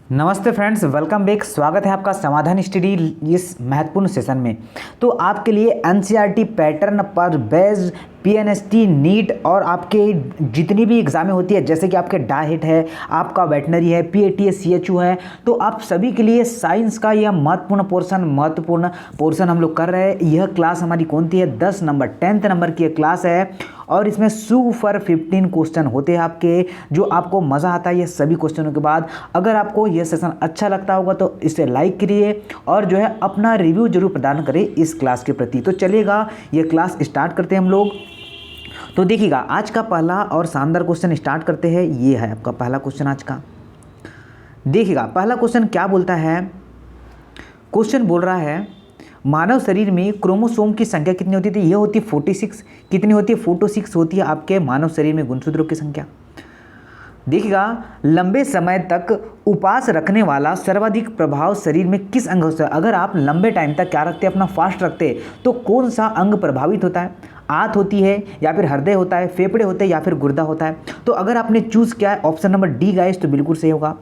नमस्ते friends, welcome back. स्वागत है आपका समाधान स्टडी इस महत्वपूर्ण सेशन में। तो आपके लिए एनसीईआरटी पैटर्न पर बेस्ड पीएनएसटी नीट और आपके जितनी भी एग्ज़ामें होती है, जैसे कि आपके डाइट है, आपका वेटनरी है, पीएटी है, सीएचयू है, तो आप सभी के लिए साइंस का यह महत्वपूर्ण पोर्शन हम लोग कर रहे हैं। यह क्लास हमारी कौन सी है? 10 नंबर 10th नंबर की यह क्लास है और इसमें सुपर 15 क्वेश्चन होते हैं आपके, जो आपको मज़ा आता है ये सभी क्वेश्चनों के बाद। अगर आपको यह सेशन अच्छा लगता होगा तो इसे लाइक करिए और जो है अपना रिव्यू जरूर प्रदान करें इस क्लास के प्रति। तो चलिएगा ये क्लास स्टार्ट करते हैं हम लोग। तो देखिएगा आज का पहला और शानदार क्वेश्चन स्टार्ट करते हैं। ये है आपका पहला क्वेश्चन आज का। देखिएगा पहला क्वेश्चन क्या बोलता है। क्वेश्चन बोल रहा है मानव शरीर में क्रोमोसोम की संख्या कितनी होती थी? यह होती है 46। कितनी होती है? 46 होती है आपके मानव शरीर में गुणसूत्रों की संख्या। देखिएगा लंबे समय तक उपवास रखने वाला सर्वाधिक प्रभाव शरीर में किस अंग होता है? अगर आप लंबे टाइम तक क्या रखते हैं, अपना फास्ट रखते हैं, तो कौन सा अंग प्रभावित होता है? आंत होती है या फिर हृदय होता है, फेफड़े होते हैं या फिर गुर्दा होता है? तो अगर आपने चूज़ किया है ऑप्शन नंबर डी गाइस, तो बिल्कुल सही होगा।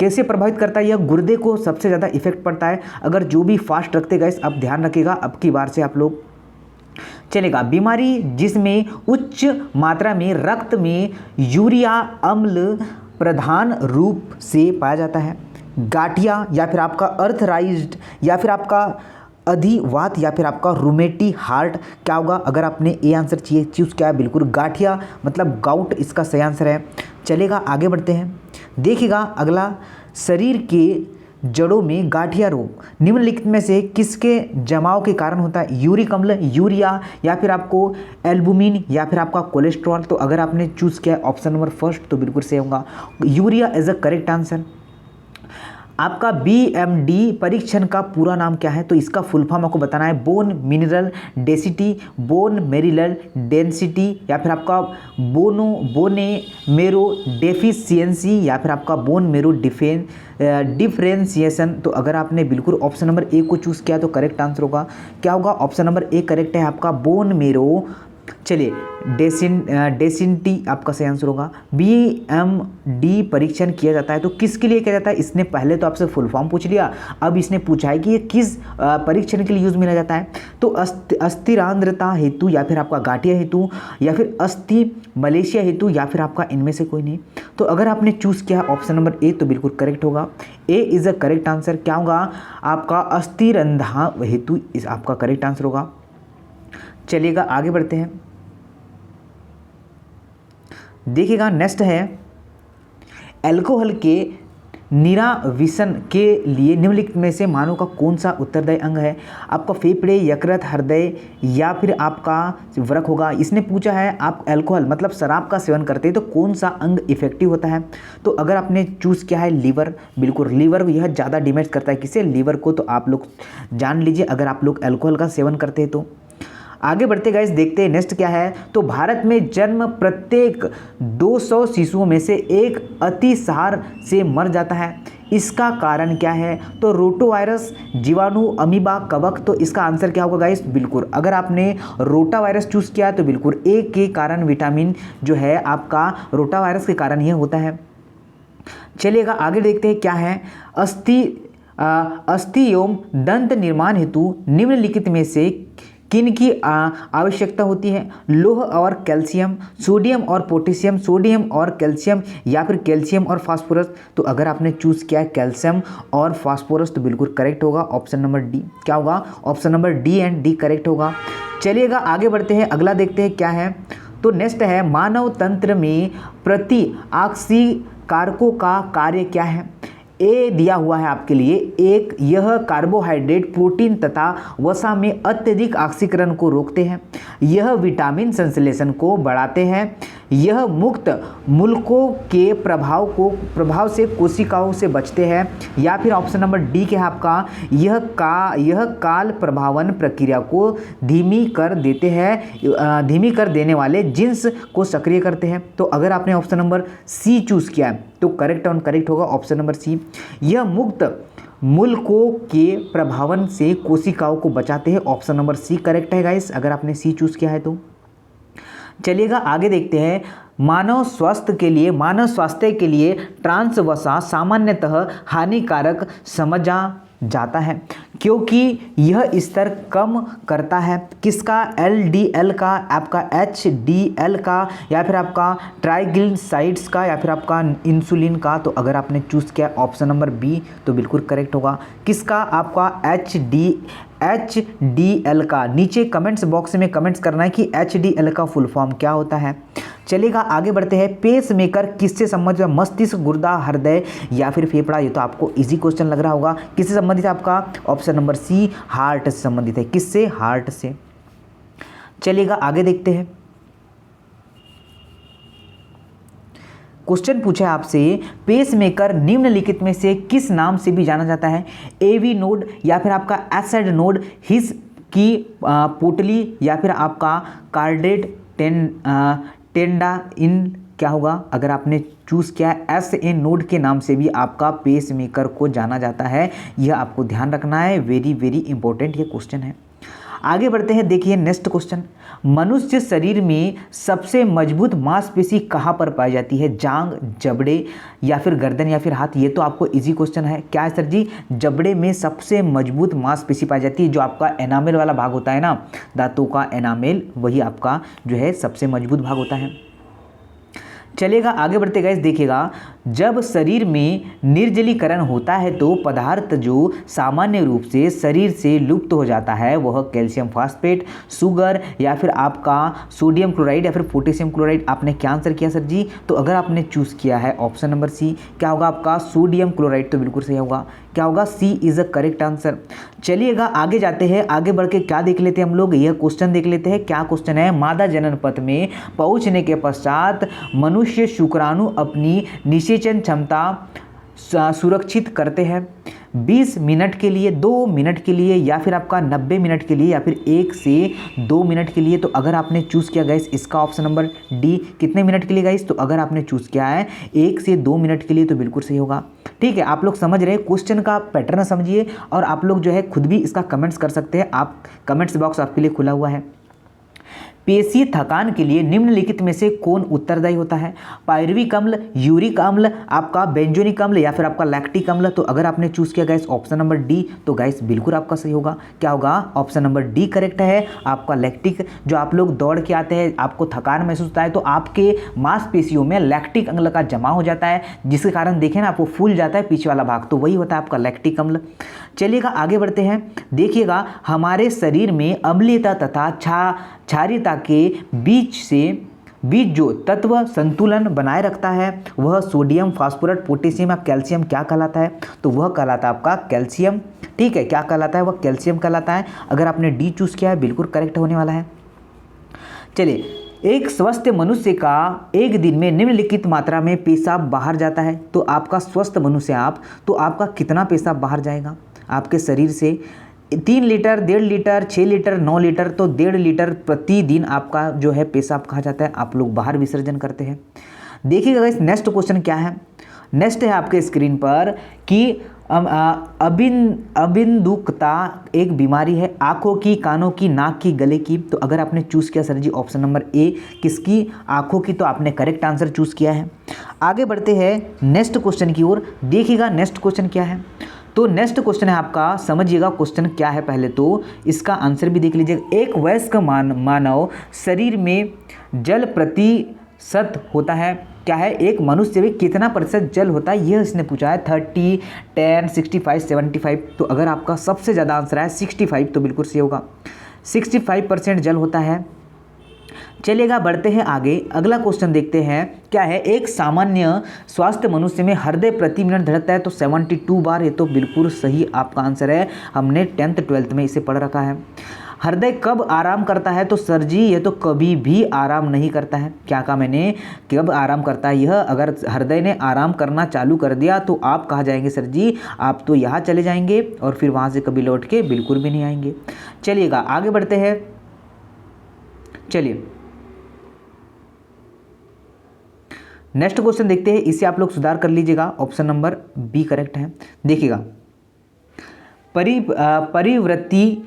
कैसे प्रभावित करता है? यह गुर्दे को सबसे ज़्यादा इफेक्ट पड़ता है। अगर जो भी फास्ट रखते गाइस, अब ध्यान रखिएगा अब की बार से आप लोग। चलेगा बीमारी जिसमें उच्च मात्रा में रक्त में यूरिया अम्ल प्रधान रूप से पाया जाता है। गाठिया या फिर आपका अर्थराइज्ड या फिर आपका अधिवात या फिर आपका रूमेटी हार्ट, क्या होगा? अगर आपने ए आंसर चाहिए चूज़ किया है, बिल्कुल गाठिया मतलब गाउट इसका सही आंसर है। चलेगा आगे बढ़ते हैं। देखिएगा अगला, शरीर के जड़ों में गाठिया रोग निम्नलिखित में से किसके जमाव के कारण होता है? यूरिक अम्ल, यूरिया या फिर आपको एल्बुमिन या फिर आपका कोलेस्ट्रॉल? तो अगर आपने चूज़ किया ऑप्शन नंबर फर्स्ट तो बिल्कुल सही होगा, urea is a correct answer. आपका बीएमडी परीक्षण का पूरा नाम क्या है? तो इसका फुल फॉर्म आपको बताना है। Bone mineral density, bone mineral density या फिर आपका बोने मेरो डेफिशिएंसी या फिर आपका बोन मेरो डिफरेंशिएशन। तो अगर आपने बिल्कुल ऑप्शन नंबर ए को चूज़ किया तो करेक्ट आंसर होगा। क्या होगा? ऑप्शन नंबर ए करेक्ट है आपका, बोन मेरो। चलिए डेसिंटी आपका सही आंसर होगा। बीएमडी परीक्षण किया जाता है तो किसके लिए किया जाता है? इसने पहले तो आपसे फुल फॉर्म पूछ लिया, अब इसने पूछा है कि ये किस परीक्षण के लिए यूज मिला जाता है। तो अस्थिरांद्रता हेतु या फिर आपका गाठिया हेतु या फिर अस्थि मलेशिया हेतु या फिर आपका इनमें से कोई नहीं। तो अगर आपने चूज़ किया ऑप्शन नंबर ए तो बिल्कुल करेक्ट होगा। A is a correct answer. क्या होगा? आपका अस्थिरंधा हेतु इस आपका करेक्ट आंसर होगा। चलिएगा आगे बढ़ते हैं। देखिएगा नेक्स्ट है, अल्कोहल के निराविशन के लिए निम्नलिखित में से मानव का कौन सा उत्तरदायी अंग है? आपका फेफड़े, यकृत, हृदय या फिर आपका वृक्क होगा। इसने पूछा है आप अल्कोहल मतलब शराब का सेवन करते हैं तो कौन सा अंग इफेक्टिव होता है? तो अगर आपने चूज़ किया है लीवर, बिल्कुल लीवर यह ज़्यादा डैमेज करता है किसे? लीवर को। तो आप लोग जान लीजिए अगर आप लोग अल्कोहल का सेवन करते हैं तो। आगे बढ़ते गाइस, देखते हैं नेक्स्ट क्या है। तो भारत में जन्म प्रत्येक 200 शिशुओं में से एक अतिसार से मर जाता है। इसका कारण क्या है? तो रोटावायरस, जीवाणु, अमीबा, कवक। तो इसका आंसर क्या होगा गाइस? बिल्कुल अगर आपने रोटावायरस चूज़ किया तो बिल्कुल ए के कारण विटामिन जो है आपका रोटावायरस के कारण यह होता है। चलिएगा आगे देखते हैं क्या है। अस्थि एवं दंत निर्माण हेतु निम्नलिखित में से किन की आवश्यकता होती है? लौह और कैल्शियम, सोडियम और पोटेशियम, सोडियम और कैल्शियम या फिर कैल्शियम और फास्फोरस? तो अगर आपने चूज़ किया है कैल्शियम और फास्फोरस तो बिल्कुल करेक्ट होगा ऑप्शन नंबर डी। क्या होगा? Option number D and D correct होगा। चलिएगा आगे बढ़ते हैं, अगला देखते हैं क्या है। तो नेक्स्ट है, मानव तंत्र में प्रतिऑक्सी कारकों का कार्य क्या है? ए दिया हुआ है आपके लिए। एक, यह कार्बोहाइड्रेट, प्रोटीन तथा वसा में अत्यधिक ऑक्सीकरण को रोकते हैं। यह विटामिन संश्लेषण को बढ़ाते हैं। यह मुक्त मूलकों के प्रभाव से कोशिकाओं से बचते हैं। या फिर ऑप्शन नंबर डी के है आपका, यह काल प्रभावन प्रक्रिया को धीमी कर देने वाले जीन्स को सक्रिय करते हैं। तो अगर आपने ऑप्शन नंबर सी चूज़ किया है तो करेक्ट होगा ऑप्शन नंबर सी। यह मुक्त मूलकों के प्रभावन से कोशिकाओं को बचाते हैं। ऑप्शन नंबर सी करेक्ट है गाइस अगर आपने सी चूज़ किया है तो। चलिएगा आगे देखते हैं। मानव स्वास्थ्य के लिए ट्रांस वसा सामान्यतः हानिकारक समझा जाता है क्योंकि यह स्तर कम करता है किसका, LDL का, आपका HDL का, या फिर आपका ट्राइग्लिसराइड्स का, या फिर आपका इंसुलिन का। तो अगर आपने चूज़ किया ऑप्शन नंबर बी तो बिल्कुल करेक्ट होगा। किसका, आपका HDL का। नीचे कमेंट्स बॉक्स में कमेंट्स करना है कि HDL का फुल फॉर्म क्या होता है। चलेगा, आगे बढ़ते हैं। पेस मेकर किससे संबंधित है, मस्तिष्क, गुर्दा, हृदय या फिर फेफड़ा। ये तो आपको इजी क्वेश्चन लग रहा होगा। किससे संबंधित है, आपका ऑप्शन नंबर सी, हार्ट से संबंधित है। किससे, हार्ट से। चलिएगा आगे देखते हैं। क्वेश्चन पूछा है आपसे, पेसमेकर निम्नलिखित में से किस नाम से भी जाना जाता है, AV नोड या फिर आपका एसिड नोड, हिस की पोटली या फिर आपका कार्डेट टेंडा इन क्या होगा। अगर आपने चूज़ किया SA नोड के नाम से भी आपका पेसमेकर को जाना जाता है। यह आपको ध्यान रखना है, वेरी वेरी इंपॉर्टेंट ये क्वेश्चन है। आगे बढ़ते हैं, देखिए नेक्स्ट क्वेश्चन। मनुष्य शरीर में सबसे मजबूत मांसपेशी कहाँ पर पाई जाती है, जांग, जबड़े या फिर गर्दन या फिर हाथ। ये तो आपको इजी क्वेश्चन है। क्या है सर जी, जबड़े में सबसे मजबूत मांसपेशी पाई जाती है। जो आपका एनामेल वाला भाग होता है ना, दांतों का एनामेल, वही आपका जो है सबसे मजबूत भाग होता है। चलेगा आगे बढ़ते गाइस, देखिएगा जब शरीर में निर्जलीकरण होता है तो पदार्थ जो सामान्य रूप से शरीर से लुप्त हो जाता है वह कैल्शियम फास्फेट, शुगर या फिर आपका सोडियम क्लोराइड या फिर पोटेशियम क्लोराइड। आपने क्या आंसर किया सर जी, तो अगर आपने चूज़ किया है ऑप्शन नंबर सी, क्या होगा आपका सोडियम क्लोराइड, तो बिल्कुल सही होगा। क्या होगा, सी इज़ अ करेक्ट आंसर। चलिएगा आगे जाते हैं, आगे बढ़ के क्या देख लेते हैं हम लोग, यह क्वेश्चन देख लेते हैं। क्या क्वेश्चन है, मादा जनन पथ में पहुंचने के पश्चात मनुष्य शुक्राणु अपनी निषेचन क्षमता सुरक्षित करते हैं 20 मिनट के लिए, 2 मिनट के लिए या फिर आपका 90 मिनट के लिए या फिर 1 से 2 मिनट के लिए। तो अगर आपने चूज़ किया गाइस इसका ऑप्शन नंबर डी, कितने मिनट के लिए गाइस, तो अगर आपने चूज़ किया है 1 से 2 मिनट के लिए तो बिल्कुल सही होगा। ठीक है, आप लोग समझ रहे हैं, क्वेश्चन का पैटर्न समझिए और आप लोग जो है खुद भी इसका कमेंट्स कर सकते हैं। आप कमेंट्स बॉक्स आपके लिए खुला हुआ है। पेशीय थकान के लिए निम्नलिखित में से कौन उत्तरदायी होता है, पायरुविक अम्ल, यूरिक अम्ल, आपका बेंजोनिक अम्ल या फिर आपका लैक्टिक अम्ल। तो अगर आपने चूज किया गाइस ऑप्शन नंबर डी तो गाइस बिल्कुल आपका सही होगा। क्या होगा, ऑप्शन नंबर डी करेक्ट है आपका लैक्टिक। जो आप लोग दौड़ के आते हैं, आपको थकान महसूस होता है तो आपके मांसपेशियों में लैक्टिक अम्ल का जमा हो जाता है, जिसके कारण देखें ना आपको फूल जाता है पीछे वाला भाग, तो वही होता है आपका लैक्टिक अम्ल। चलिएगा आगे बढ़ते हैं, देखिएगा हमारे शरीर में अम्लीयता तथा क्षारीयता के बीच जो तत्व संतुलन बनाए रखता है वह सोडियम, फास्फोरस, पोटेशियम या कैल्शियम क्या कहलाता है, तो वह कहलाता है आपका कैल्शियम। ठीक है, क्या कहलाता है, वह कैल्शियम कहलाता है। अगर आपने डी चूज किया है बिल्कुल करेक्ट होने वाला है। चलिए, एक स्वस्थ मनुष्य का एक दिन में निम्नलिखित मात्रा में पेशाब बाहर जाता है, तो आपका स्वस्थ मनुष्य आप तो आपका कितना पेशाब बाहर जाएगा आपके शरीर से, 3 लीटर, 1.5 लीटर, 6 लीटर, 9 लीटर, तो 1.5 लीटर प्रतिदिन आपका जो है पेशाब कहा जाता है, आप लोग बाहर विसर्जन करते हैं। देखिएगा गाइस नेक्स्ट क्वेश्चन क्या है। नेक्स्ट है आपके स्क्रीन पर कि अबिंदुकता एक बीमारी है, आंखों की, कानों की, नाक की, गले की। तो अगर आपने चूज़ किया sir ji option number a किसकी, आंखों की, तो आपने करेक्ट आंसर चूज़ किया है। आगे बढ़ते हैं नेक्स्ट क्वेश्चन की ओर। देखिएगा नेक्स्ट क्वेश्चन क्या है, तो नेक्स्ट क्वेश्चन है आपका, समझिएगा क्वेश्चन क्या है, पहले तो इसका आंसर भी देख लीजिएगा। एक वयस्क मानव शरीर में जल प्रतिशत होता है, क्या है, एक मनुष्य में कितना प्रतिशत जल होता है, यह इसने पूछा है। 30, 10, 65, 75। तो अगर आपका सबसे ज़्यादा आंसर है 65 तो बिल्कुल सही होगा, 65% जल होता है। चलिएगा बढ़ते हैं आगे, अगला क्वेश्चन देखते हैं क्या है। एक सामान्य स्वास्थ्य मनुष्य में हृदय प्रति मिनट धड़कता है तो 72 बार। ये तो बिल्कुल सही आपका आंसर है, हमने 10th 12th में इसे पढ़ रखा है। हृदय कब आराम करता है, तो सर जी ये तो कभी भी आराम नहीं करता है। क्या कहा मैंने, कब आराम करता है यह, अगर हृदय ने आराम करना चालू कर दिया तो आप कहाँ जाएंगे सर जी, आप तो यहाँ चले जाएंगे और फिर वहाँ से कभी लौट के बिल्कुल भी नहीं आएंगे। चलिएगा आगे बढ़ते हैं। चलिए नेक्स्ट क्वेश्चन देखते हैं, इसे आप लोग सुधार कर लीजिएगा, ऑप्शन नंबर बी करेक्ट है। देखिएगा परिवृत्ति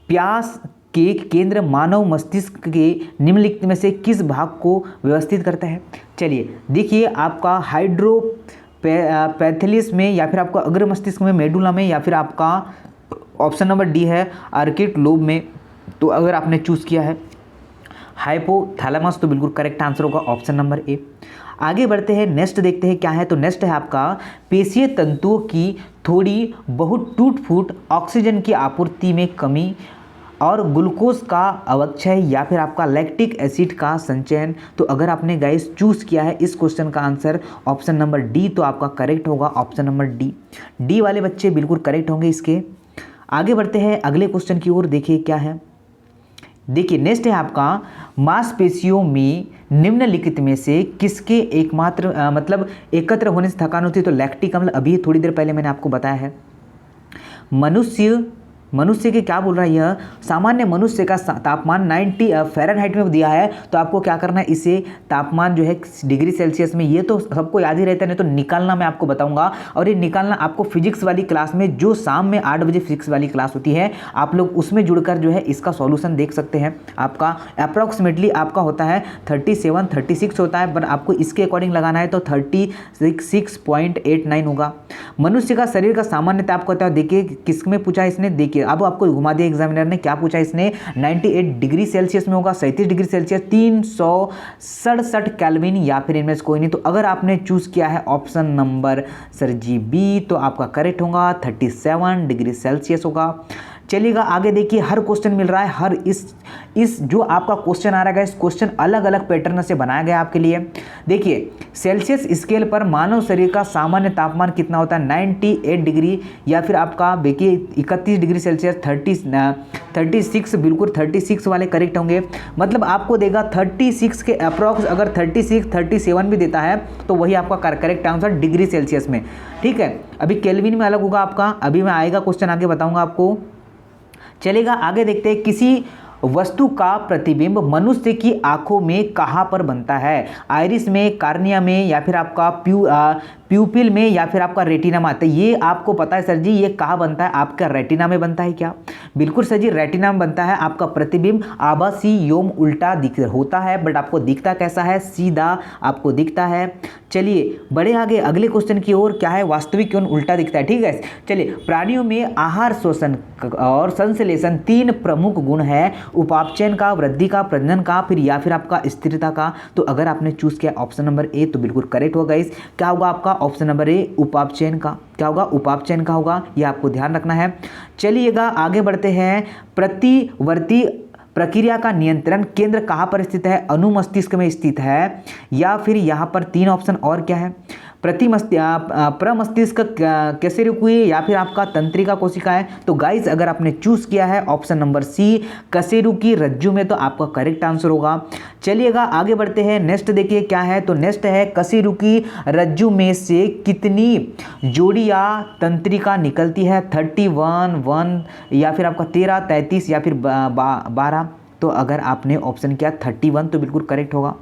प्यास के केंद्र मानव मस्तिष्क के निम्नलिखित में से किस भाग को व्यवस्थित करता है? चलिए देखिए, आपका हाइड्रोपैथिलिस में, या फिर आपका अग्र मस्तिष्क में, मेडुला में, या फिर आपका ऑप्शन नंबर डी है आर्किड लोब में। तो अगर आपने चूज़ किया है हाइपोथैलेमस तो बिल्कुल करेक्ट आंसर होगा ऑप्शन नंबर ए। आगे बढ़ते हैं, नेक्स्ट देखते हैं क्या है। तो नेक्स्ट है आपका पेशीय तंतुओं की थोड़ी बहुत टूट फूट, ऑक्सीजन की आपूर्ति में कमी और ग्लूकोज का अवक्षय, या फिर आपका लैक्टिक एसिड का संचयन। तो अगर आपने गाइस चूज़ किया है इस क्वेश्चन का आंसर ऑप्शन नंबर डी, तो आपका करेक्ट होगा ऑप्शन नंबर डी। डी वाले बच्चे बिल्कुल करेक्ट होंगे इसके। आगे बढ़ते हैं अगले क्वेश्चन की ओर, देखिए क्या है। देखिए नेक्स्ट है आपका मांसपेशियों में निम्नलिखित में से किसके एकमात्र मतलब एकत्र होने से थकान होती है? तो लैक्टिक अम्ल, अभी थोड़ी देर पहले मैंने आपको बताया है। मनुष्य के क्या बोल रहा है यह, सामान्य मनुष्य का तापमान 90 फ़ारेनहाइट में दिया है। तो आपको क्या करना है, इसे तापमान जो है डिग्री सेल्सियस में, ये तो सबको याद ही रहता है, नहीं तो निकालना मैं आपको बताऊंगा। और ये निकालना आपको फिजिक्स वाली क्लास में, जो शाम में 8 बजे फिजिक्स वाली क्लास होती है, आप लोग उसमें जुड़कर जो है इसका सॉल्यूशन देख सकते हैं। आपका अप्रॉक्सीमेटली आपका होता है 36 होता है, पर आपको इसके अकॉर्डिंग लगाना है तो 36.89 होगा। मनुष्य का शरीर का सामान्य ताप होता है, देखिए किस में पूछा है इसने, देखिए अब आपको घुमा दिया एग्जामिनर ने, क्या पूछा इसने 98 डिग्री सेल्सियस में होगा, 37 डिग्री सेल्सियस, 367 केल्विन, या फिर इनमें से कोई नहीं। तो अगर आपने चूज किया है option number sir ji b, तो आपका करेक्ट होगा 37 डिग्री सेल्सियस होगा। चलिएगा आगे देखिए, हर क्वेश्चन मिल रहा है, हर इस जो आपका क्वेश्चन आ रहा है, इस क्वेश्चन अलग अलग पैटर्न से बनाया गया आपके लिए। देखिए सेल्सियस स्केल पर मानव शरीर का सामान्य तापमान कितना होता है, 98 डिग्री, या फिर आपका देखिए 31 डिग्री सेल्सियस, 36, बिल्कुल 36 वाले करेक्ट होंगे। मतलब आपको देगा 36 के अप्रॉक्स, अगर 36, 37 भी देता है तो वही आपका करेक्ट आंसर डिग्री सेल्सियस में, ठीक है। अभी केल्विन में अलग होगा आपका, अभी मैं आएगा क्वेश्चन आगे बताऊंगा आपको। चलेगा आगे देखते हैं, किसी वस्तु का प्रतिबिंब मनुष्य की आंखों में कहां पर बनता है? आइरिस में, कार्निया में, या फिर आपका प्यूपिल में, या फिर आपका रेटिना में। तो ये आपको पता है सर जी ये कहाँ बनता है, आपका रेटिना में बनता है क्या? बिल्कुल सर जी, रेटिना में बनता है। आपका प्रतिबिंब आभासी योम उल्टा दिख होता है, बट आपको दिखता कैसा है, सीधा आपको दिखता है। चलिए बढ़े आगे अगले क्वेश्चन की ओर, क्या है, वास्तविक यौन उल्टा दिखता है, ठीक है। चलिए, प्राणियों में आहार शोषण और संश्लेषण 3 प्रमुख गुण है, उपापचयन का, वृद्धि का, प्रजनन का, फिर या फिर आपका स्थिरता का। तो अगर आपने चूज किया ऑप्शन नंबर ए तो बिल्कुल करेक्ट होगा। इस क्या होगा आपका ऑप्शन नंबर ए, उपापचयन का। क्या होगा, उपापचयन का होगा, ये आपको ध्यान रखना है। चलिएगा आगे बढ़ते हैं, प्रतिवर्ती प्रक्रिया का नियंत्रण केंद्र कहाँ पर स्थित है? अनुमस्तिष्क में स्थित है, या फिर यहाँ पर 3 ऑप्शन और क्या है, प्रमस्तिष्क, कशेरुकी, या फिर आपका तंत्रिका कोशिका है। तो गाइस अगर आपने चूज किया है ऑप्शन नंबर सी कशेरुकी रज्जु में, तो आपका करेक्ट आंसर होगा। चलिएगा आगे बढ़ते हैं, नेक्स्ट देखिए क्या है। तो नेक्स्ट है, कशेरुकी रज्जु में से कितनी जोड़ियाँ तंत्रिका निकलती है? 31, 1, या फिर आपका 13, 33, या फिर 12। तो अगर आपने ऑप्शन किया 31 तो बिल्कुल करेक्ट होगा।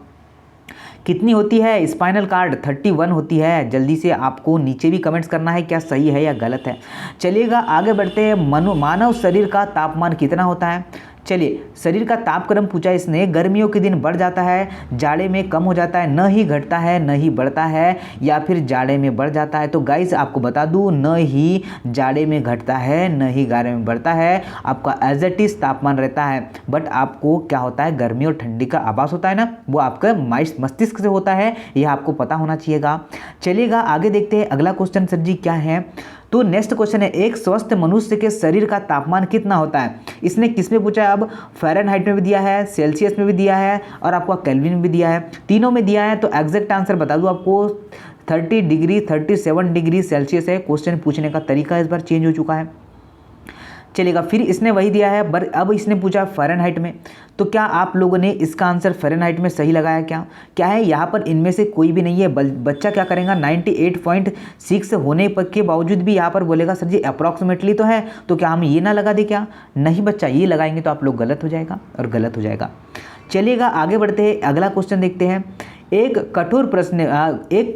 कितनी होती है स्पाइनल कार्ड? 31 होती है। जल्दी से आपको नीचे भी कमेंट्स करना है क्या सही है या गलत है। चलिएगा आगे बढ़ते हैं, मानव शरीर का तापमान कितना होता है? चलिए, शरीर का तापक्रम पूछा इसने, गर्मियों के दिन बढ़ जाता है, जाड़े में कम हो जाता है, न ही घटता है न ही बढ़ता है, या फिर जाड़े में बढ़ जाता है। तो गाइस आपको बता दूं, न ही जाड़े में घटता है न ही जाड़े में बढ़ता है, आपका एज इट इज तापमान रहता है। बट आपको क्या होता है, गर्मी और ठंडी का आभास होता है ना, वो आपका मस्तिष्क से होता है, यह आपको पता होना चाहिएगा। चलिएगा आगे देखते हैं अगला क्वेश्चन सर जी क्या है। तो नेक्स्ट क्वेश्चन है, एक स्वस्थ मनुष्य के शरीर का तापमान कितना होता है? इसने किस में पूछा है? अब फ़ारेनहाइट में भी दिया है, सेल्सियस में भी दिया है, और आपका केल्विन में भी दिया है, तीनों में दिया है। तो एग्जैक्ट आंसर बता दूं आपको, 30 डिग्री 37 डिग्री सेल्सियस है। क्वेश्चन पूछने का तरीका इस बार चेंज हो चुका है। चलेगा, फिर इसने वही दिया है, पर अब इसने पूछा फ़ारेनहाइट में। तो क्या आप लोगों ने इसका आंसर फ़ारेनहाइट में सही लगाया? क्या है यहाँ पर इनमें से कोई भी नहीं है। बच्चा क्या करेगा, 98.6 होने पर के बावजूद भी यहाँ पर बोलेगा सर जी अप्रॉक्सीमेटली तो है, तो क्या हम ये ना लगा दे क्या? नहीं बच्चा, ये लगाएंगे तो आप लोग गलत हो जाएगा और गलत हो जाएगा। चलिएगा आगे बढ़ते हैं, अगला क्वेश्चन देखते हैं। एक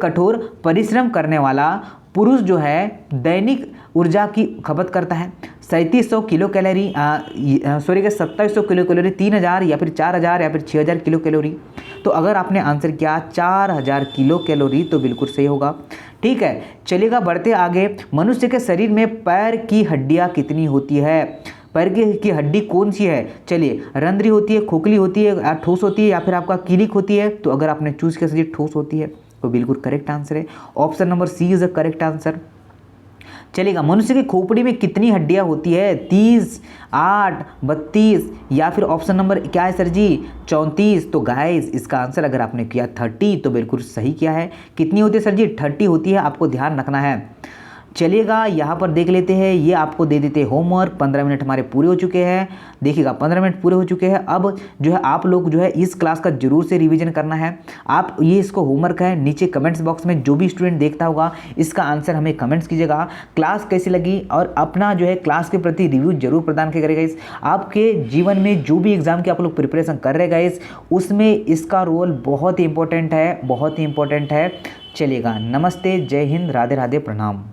कठोर परिश्रम करने वाला पुरुष जो है दैनिक ऊर्जा की खपत करता है 3700 kilo calorie, sorry 2700 kilo calorie, 3000 या फिर 4000 या फिर 6000 किलो कैलोरी। तो अगर आपने आंसर किया 4000 किलो कैलोरी तो बिल्कुल सही होगा। ठीक है, चलिएगा बढ़ते आगे। मनुष्य के शरीर में पैर की हड्डियां कितनी होती है? पैर की हड्डी कौन सी है? चलिए, रंध्री होती है, खोखली होती है, ठोस होती है या फिर आपका कीलिक होती है? तो अगर आपने चूज किया सर ठोस होती है तो बिल्कुल करेक्ट आंसर है, option number c is the correct answer. चलेगा, मनुष्य की खोपड़ी में कितनी हड्डियां होती है? 30, 8, 32 या फिर ऑप्शन नंबर क्या है सर जी 34। तो गाइस इसका आंसर अगर आपने किया 30 तो बिल्कुल सही किया है। कितनी होती है सर जी? 30 होती है, आपको ध्यान रखना है। चलिएगा यहाँ पर देख लेते हैं, ये आपको दे देते हैं होमवर्क। 15 मिनट हमारे पूरे हो चुके हैं। देखिएगा 15 मिनट पूरे हो चुके हैं। अब जो है आप लोग जो है इस क्लास का जरूर से रिवीजन करना है। आप ये इसको होमवर्क है, नीचे कमेंट्स बॉक्स में जो भी स्टूडेंट देखता होगा इसका आंसर हमें कमेंट्स कीजिएगा। क्लास कैसी लगी और अपना जो है क्लास के प्रति रिव्यू जरूर प्रदान करेगा। इस आपके जीवन में जो भी एग्जाम की आप लोग प्रिपरेशन कर रहे गाइस उसमें इसका रोल बहुत ही इंपॉर्टेंट है, बहुत ही इंपॉर्टेंट है। चलिएगा, नमस्ते, जय हिंद, राधे राधे, प्रणाम।